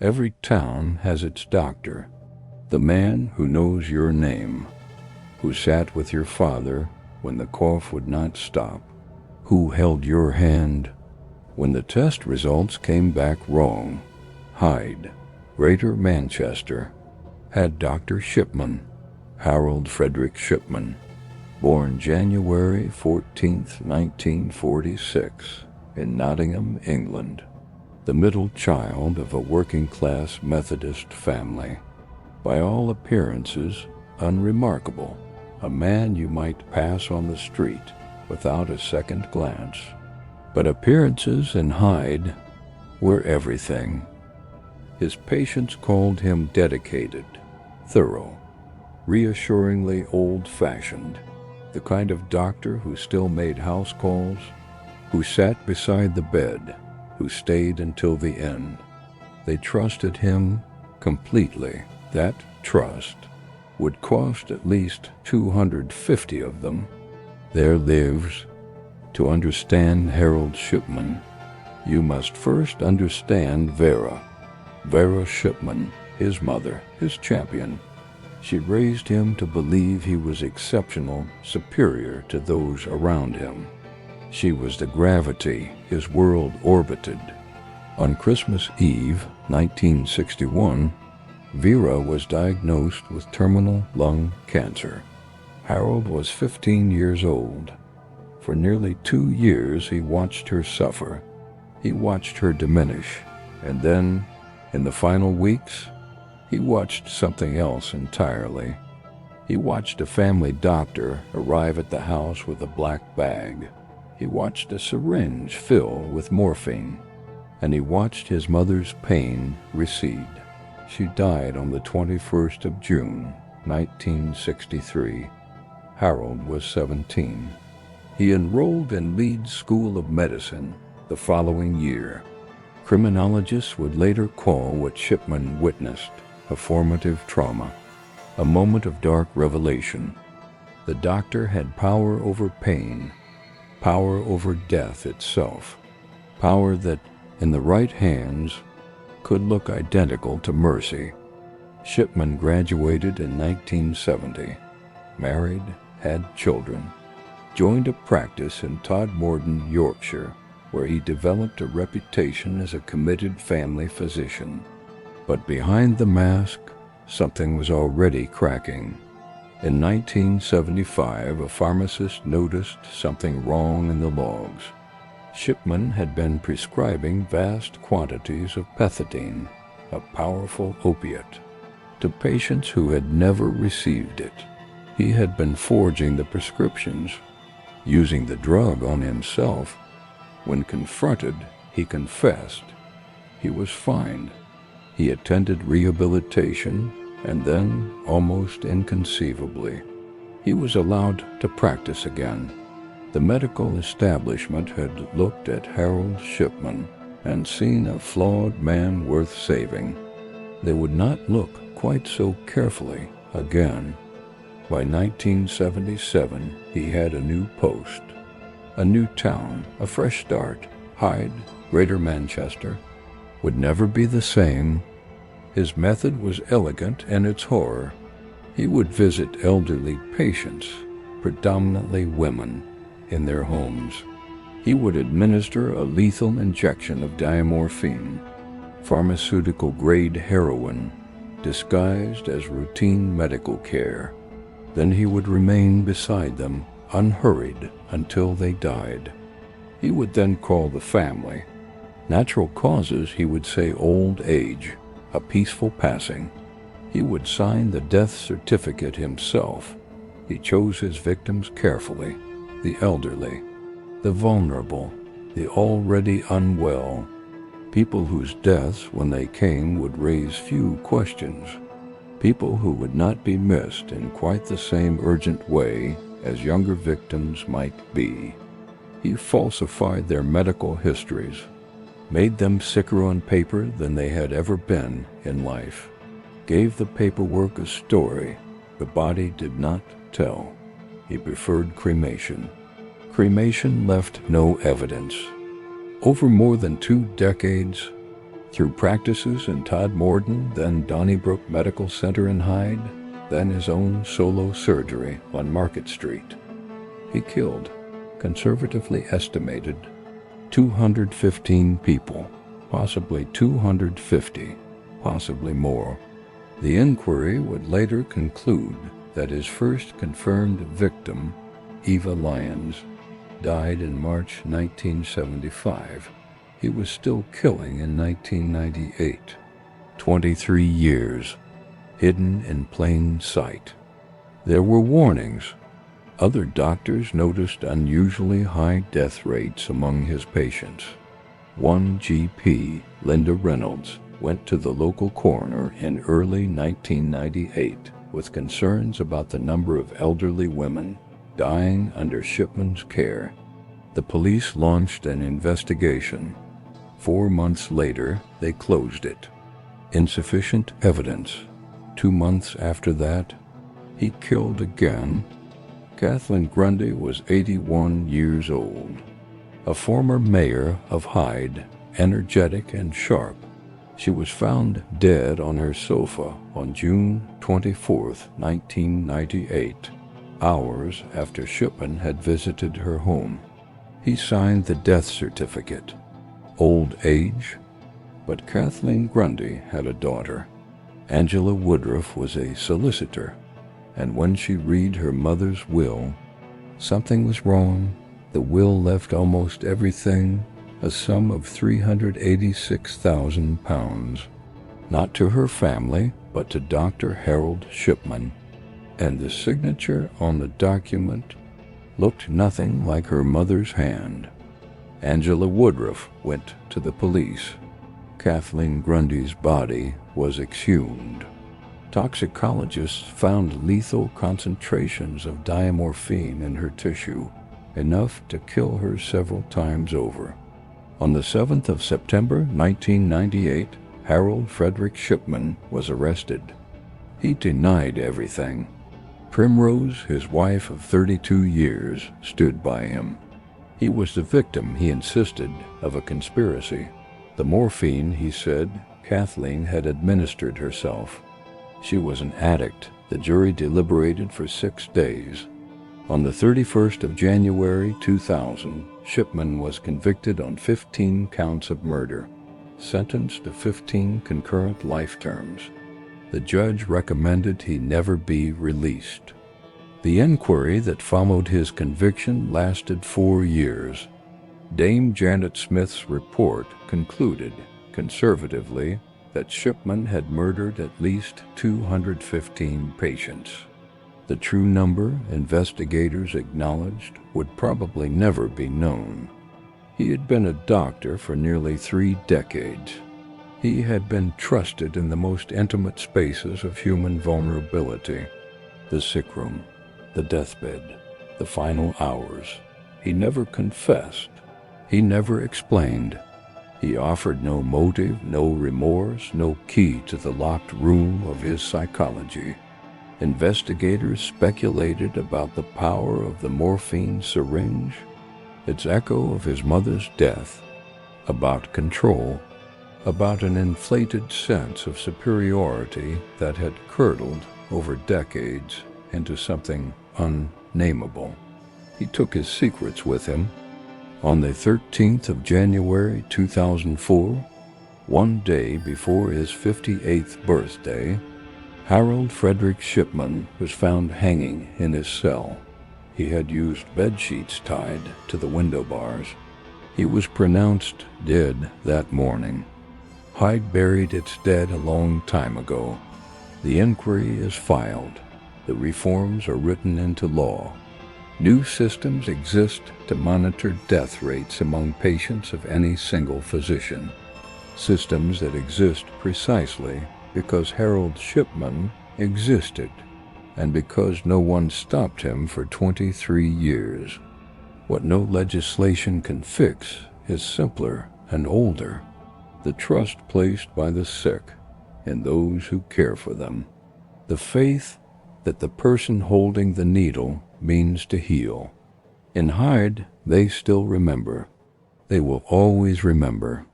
Every town has its doctor, the man who knows your name, who sat with your father when the cough would not stop, who held your hand when the test results came back wrong. Hyde, Greater Manchester, had Dr. Shipman, Harold Frederick Shipman, born January 14, 1946, in Nottingham, England, the middle child of a working-class Methodist family. By all appearances, unremarkable, a man you might pass on the street without a second glance. But appearances in Hyde were everything. His patients called him dedicated, thorough, reassuringly old-fashioned, the kind of doctor who still made house calls, who sat beside the bed, who stayed until the end. They trusted him completely. That trust would cost at least 250 of them. Their lives. To understand Harold Shipman, you must first understand Vera Shipman, his mother, his champion. She raised him to believe he was exceptional, superior to those around him. She was the gravity his world orbited. On Christmas Eve, 1961, Vera was diagnosed with terminal lung cancer. Harold was 15 years old. For nearly 2 years he watched her suffer. He watched her diminish, and then, in the final weeks, he watched something else entirely. He watched a family doctor arrive at the house with a black bag. He watched a syringe fill with morphine, and he watched his mother's pain recede. She died on the 21st of June, 1963. Harold was 17. He enrolled in Leeds School of Medicine the following year. Criminologists would later call what Shipman witnessed a formative trauma, a moment of dark revelation. The doctor had power over pain, power over death itself, power that, in the right hands, could look identical to mercy. Shipman graduated in 1970, married, had children, joined a practice in Todmorden, Yorkshire, where he developed a reputation as a committed family physician. But behind the mask, something was already cracking. In 1975, a pharmacist noticed something wrong in the logs. Shipman had been prescribing vast quantities of pethidine, a powerful opiate, to patients who had never received it. He had been forging the prescriptions, using the drug on himself. When confronted, he confessed. He was fined. He attended rehabilitation, and then, almost inconceivably, he was allowed to practice again. The medical establishment had looked at Harold Shipman and seen a flawed man worth saving. They would not look quite so carefully again. By 1977, he had a new post, a new town, a fresh start. Hyde, Greater Manchester, would never be the same. His method was elegant in its horror. He would visit elderly patients, predominantly women, in their homes. He would administer a lethal injection of diamorphine, pharmaceutical-grade heroin, disguised as routine medical care. Then he would remain beside them, unhurried, until they died. He would then call the family. Natural causes, he would say old age, a peaceful passing. He would sign the death certificate himself. He chose his victims carefully, the elderly, the vulnerable, the already unwell, people whose deaths, when they came, would raise few questions, people who would not be missed in quite the same urgent way as younger victims might be. He falsified their medical histories, made them sicker on paper than they had ever been in life, gave the paperwork a story the body did not tell. He preferred cremation. Cremation left no evidence. Over more than 2 decades, Through practices in Todd Morden, then Donnybrook Medical Center in Hyde, then his own solo surgery on Market Street, he killed, conservatively estimated, 215 people, possibly 250, possibly more. The inquiry would later conclude that his first confirmed victim, Eva Lyons, died in March 1975. He was still killing in 1998. 23 years, hidden in plain sight. There were warnings. Other doctors noticed unusually high death rates among his patients. One GP, Linda Reynolds, went to the local coroner in early 1998 with concerns about the number of elderly women dying under Shipman's care. The police launched an investigation. 4 months later, they closed it. Insufficient evidence. 2 months after that, he killed again. Kathleen Grundy was 81 years old, a former mayor of Hyde, energetic and sharp. She was found dead on her sofa on June 24, 1998, hours after Shipman had visited her home. He signed the death certificate. Old age, but Kathleen Grundy had a daughter. Angela Woodruff was a solicitor, and when she read her mother's will, something was wrong. The will left almost everything, a sum of £386,000, not to her family, but to Dr. Harold Shipman, and the signature on the document looked nothing like her mother's hand. Angela Woodruff went to the police. Kathleen Grundy's body was exhumed. Toxicologists found lethal concentrations of diamorphine in her tissue, enough to kill her several times over. On the 7th of September 1998, Harold Frederick Shipman was arrested. He denied everything. Primrose, his wife of 32 years, stood by him. He was the victim, he insisted, of a conspiracy. The morphine, he said, Kathleen had administered herself. She was an addict. The jury deliberated for 6 days. On the 31st of January 2000, Shipman was convicted on 15 counts of murder, sentenced to 15 concurrent life terms. The judge recommended he never be released. The inquiry that followed his conviction lasted 4 years. Dame Janet Smith's report concluded, conservatively, that Shipman had murdered at least 215 patients. The true number, investigators acknowledged, would probably never be known. He had been a doctor for nearly 3 decades. He had been trusted in the most intimate spaces of human vulnerability: the sick room, the deathbed, the final hours. He never confessed. He never explained. He offered no motive, no remorse, no key to the locked room of his psychology. Investigators speculated about the power of the morphine syringe, its echo of his mother's death, about control, about an inflated sense of superiority that had curdled over decades into something unnameable. He took his secrets with him. On the 13th of January 2004, one day before his 58th birthday, Harold Frederick Shipman was found hanging in his cell. He had used bed sheets tied to the window bars. He was pronounced dead that morning. Hyde buried its dead a long time ago. The inquiry is filed. The reforms are written into law. New systems exist to monitor death rates among patients of any single physician. Systems that exist precisely because Harold Shipman existed, and because no one stopped him for 23 years. What no legislation can fix is simpler and older: the trust placed by the sick in those who care for them, the faith that the person holding the needle means to heal. In Hyde, they still remember. They will always remember.